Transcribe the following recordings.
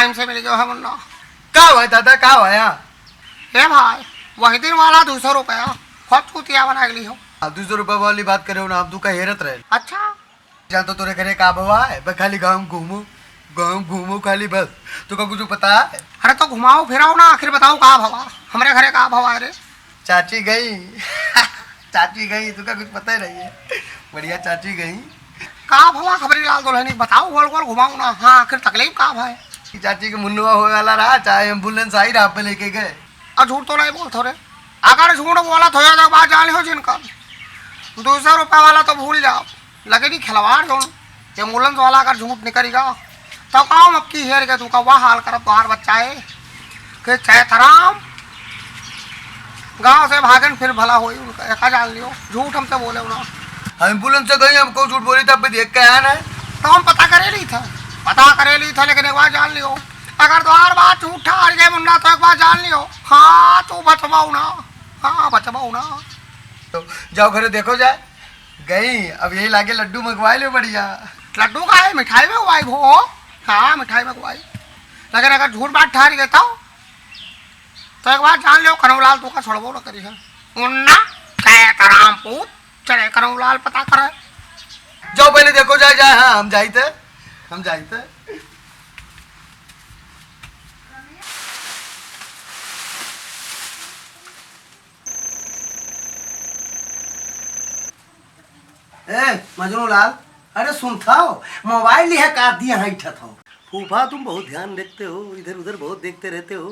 Time से मिल गया है मुन्ना। का हुआ दादा, का हुआ? हे भाई वही दिन वाला 200 रुपया खूब चूतिया बना ली हो। 200 रुपया वाली बात करे ना, अब तू का हेरत रहे। अच्छा जान तो तोरे घरे का भवा है, बस खाली गाँव घूमू खाली, बस तू का कुछ पता है? अरे तो घुमाओ फिराओ ना, आखिर बताओ का भवा, हमारे घरे का भवा है रे। चाची गई चाची गई, तू का कुछ पता ही नहीं है। बढ़िया चाची गई। का भवा खबरी लाल दुल्हनी, बताओ गोल गोल घुमाओ ना। हाँ आखिर तकलीफ का भाई? चाची के मुन्नुआ हो वाला रहा, चाहे एम्बुलेंस आई रहा पे लेके गए। और झूठ तो नहीं बोलते रे, अगर झूठ बोला तो ये बात जान लो जिनका 200 रुपया वाला तो भूल जाओ, लगे नहीं खिलवाड़ जो एम्बुलेंस वाला अगर झूठ निकलेगा तो काम अब की हेर के तू का वह हाल कर तुम्हार बच्चा है कि चैतराम गांव से भागन फिर भला हो उनका एक जान लियो, झूठ हमसे बोले ना। एम्बुलेंस से गई, हमको झूठ बोली था, देख के आया ना। तो हम पता करे ली था लेकिन एक बार जान लियो, अगर तुम्हार बात झूठा हार गए मुन्ना तो एक बार जान लियो। हाँ तो बचवाऊ ना, हाँ बचवाऊ ना। तो जाओ घरे देखो जाए गई, अब यही लागे लड्डू मंगवा लो बढ़िया। लड्डू का है, मिठाई में खुआई भो। हाँ मिठाई में खुआई, लेकिन अगर झूठ बात ठहर गए तो एक बार जान लो कनौलाल तू का छोड़बो न करी है मुन्ना। कैतराम पूत चले कनौलाल पता करे। जाओ पहले देखो जाए। हाँ हम जाते। मजनू लाल, अरे सुन था मोबाइल लिया काट दिया है था। फूफा तुम बहुत ध्यान रखते हो, इधर उधर बहुत देखते रहते हो।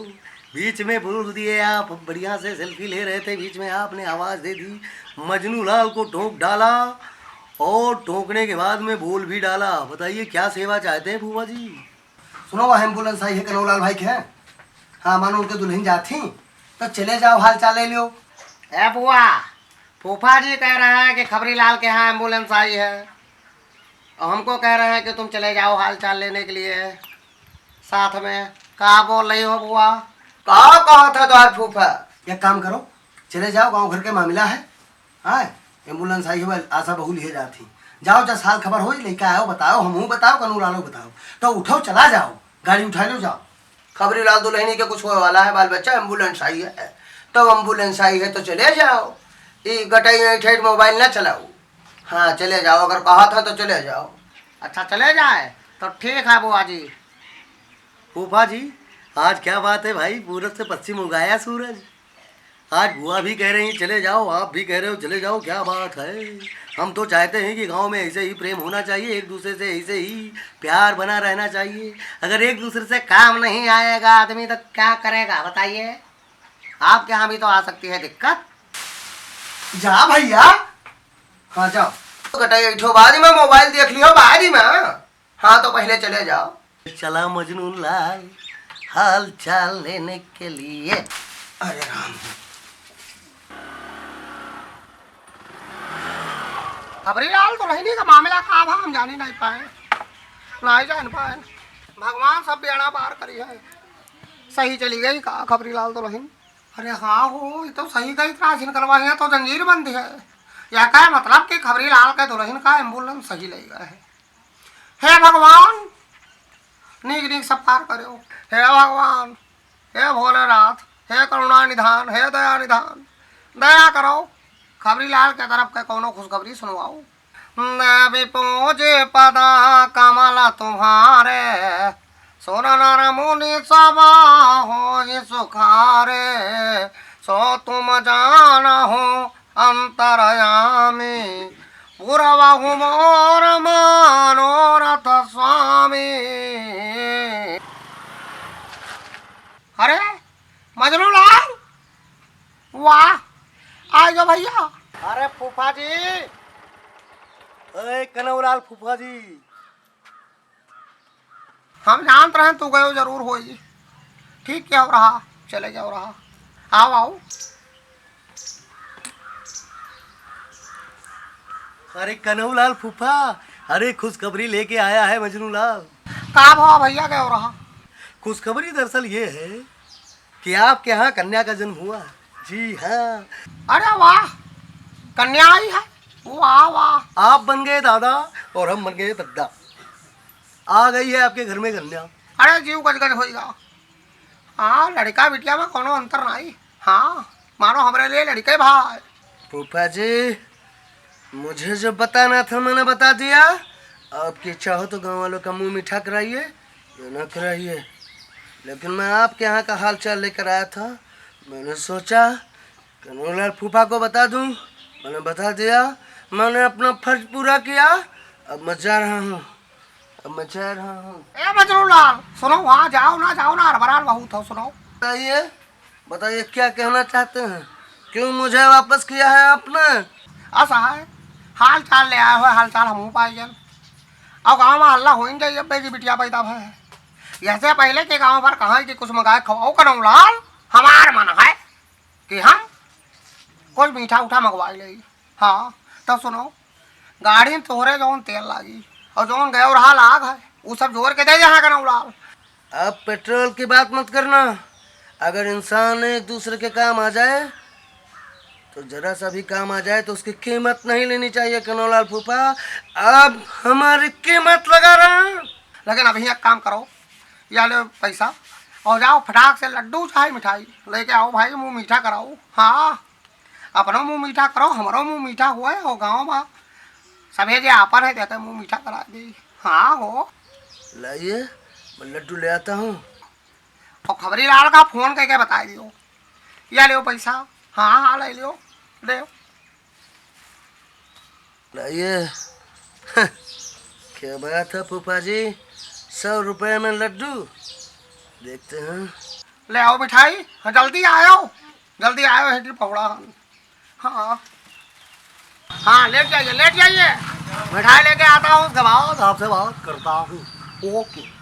बीच में बोल दिए आप, बढ़िया से सेल्फी ले रहे थे, बीच में आपने आवाज दे दी, मजनू लाल को ठोक डाला और ठोकने के बाद में बोल भी डाला। बताइए क्या सेवा चाहते हैं फूफा जी? सुनो वह एम्बुलेंस आई है कनौलाल भाई के है। हाँ मानो उनके दुल्हन जाती तो चले जाओ, हाल चाल ले लो। ए बुआ, फूफा जी कह रहे हैं कि खबरी लाल के यहाँ एम्बुलेंस आई है और हमको कह रहे हैं कि तुम चले जाओ हाल चाल लेने के लिए साथ में। कहा बोल रही हो बुआ? कहा था तो आज फूफा, एक काम करो चले जाओ, गांव घर के मामला है। हाँ एम्बुलेंस आई है, आशा बहू लिए जाती। जाओ 10 साल खबर हो, लेके आओ, बताओ, हमहू बताओ, कनू लालो बताओ, तो उठो चला जाओ, गाड़ी उठा लो जाओ। खबरी लाल दुल्हनी के कुछ होने वाला है, बाल बच्चा, एम्बुलेंस आई है तो एम्बुलेंस आई है तो चले जाओ। ये गटाई ठेठ मोबाइल ना चलाओ। हाँ चले जाओ, अगर कहा था तो चले जाओ। अच्छा चले जाए तो ठीक है बुआ जी। फूफा जी आज क्या बात है भाई, पूरब से पश्चिम उगाया सूरज। आज बुआ भी कह रही हैं चले जाओ, आप भी कह रहे हो चले जाओ, क्या बात है? हम तो चाहते हैं कि गांव में ऐसे ही प्रेम होना चाहिए, एक दूसरे से ऐसे ही प्यार बना रहना चाहिए। अगर एक दूसरे से काम नहीं आएगा आदमी तो क्या करेगा बताइए? आपके यहाँ भी तो आ सकती है दिक्कत। जा भैया, हाँ जाओ, कटाई बाद में मोबाइल देख लियो बाद में। हाँ तो पहले चले जाओ। चला मजनू लाल हाल चाल लेने के लिए। अरे राम, खबरी लाल तो नहीं का मामला का भा हम जान ही नहीं पाए, नहीं जान पाए। भगवान सब बेड़ा पार करी है, सही चली गई का खबरी लाल तो नहीं। अरे हाँ हो, ये तो सही गई, त्रासिन करवाई है तो जंजीर बंदी है। यह क्या मतलब कि खबरी लाल के दुल्हन का एम्बुलेंस सही ले गया है। हे भगवान नीक नीक सब पार करो। हे भगवान, हे भोलेनाथ, हे करुणा निधान, हे दया निधान, दया करो, खबरी लाल के तरफ के कोनो खुशखबरी सुनवाओ। देवी पूजे पदा कमल तुम्हारे, सुन नर मुनि सभा हो सुखारे, सो तुम जान हो अंतरयामी, पुरवहु मोर मनोरथ स्वामी। अरे मजनू लाल, वाह आ जाओ भैया। अरे फूफा जी, अरे कनौलाल फूफा जी, हम जानते रहे तू गयो जरूर हो। ठीक क्या हो रहा, चले जाओ रहा, आओ आओ। अरे कनौलाल फूफा, अरे खुशखबरी लेके आया है मजनू लाल। कहा भावा भैया क्या हो रहा? खुशखबरी दरअसल ये है कि आपके यहाँ कन्या का जन्म हुआ। जी हाँ। अरे वाह, कन्या आई है, वाह वाह। आप बन गए दादा और हम बन गए दद्दा। आ गई है आपके घर में कन्या। अरे जीव गजगज होएगा। हाँ लड़का बिटिया में कोनो अंतर नहीं। हाँ मानो हमारे लिए लड़के भाई। फूफा जी मुझे जो बताना था मैंने बता दिया। आपकी इच्छा हो तो गांव वालों का मुंह मीठा कराइए या ना कराइए, लेकिन मैं आपके यहाँ का हाल चाल लेकर आया था। मैंने सोचा कन्हैयालाल फूफा को बता दूं। मैंने बता दिया, मैंने अपना फर्ज पूरा किया। अब मैं जा रहा हूँ, अब मैं जा रहा हूँ। ए मजनू लाल सुनो, वहाँ जाओ ना हड़बड़ाहट बहुत हो। सुनो बताइए बताइए क्या कहना चाहते हैं? क्यों मुझे वापस किया है आपने? ऐसा है, हाल चाल ले आया हुआ, हाल चाल हम पाए जन। अब गाँव में हल्ला हो ही जाइए, अब की बिटिया पैदा है। ऐसे पहले के गाँव पर कहा कि कुछ मंगाए खवाओ कन्हैया लाल, हमार मन है कि हम कुछ मीठा उठा मंगवा ले। हाँ तो सुनो, गाड़ी में तोहरे जौन तेल लागी और जौन गए रहा लाग है वो सब जोड़ के दे जहाँ कन्हैया लाल। अब पेट्रोल की बात मत करना। अगर इंसान एक दूसरे के काम आ जाए तो जरा सा भी काम आ जाए तो उसकी कीमत नहीं लेनी चाहिए कन्हैयालाल फूफा। अब हमारी कीमत लगा रहा हूं। लेकिन अभी एक काम करो, या लो पैसा और जाओ फटाक से लड्डू चाहे मिठाई लेके आओ भाई, मुंह मीठा कराओ। हाँ अपनो मुंह मीठा करो, हमारो मुंह मीठा हुआ है और गाँव में सभी जे आपन है देते मुंह मीठा करा दी। हाँ हो लाइए मैं लड्डू ले आता हूँ। और खबरी लाल का फोन करके बता दियो, या लो पैसा। हाँ हाँ ले लियो, ले लाइए। क्या बात है फूफा जी, 100 रुपए में लड्डू। देखते हैं। ले आओ मिठाई, हाँ, जल्दी आयो हेडी पौड़ा। हाँ हाँ लेट जाइए मिठाई लेके आता हूँ, दबाओ आपसे बात करता हूँ। ओके।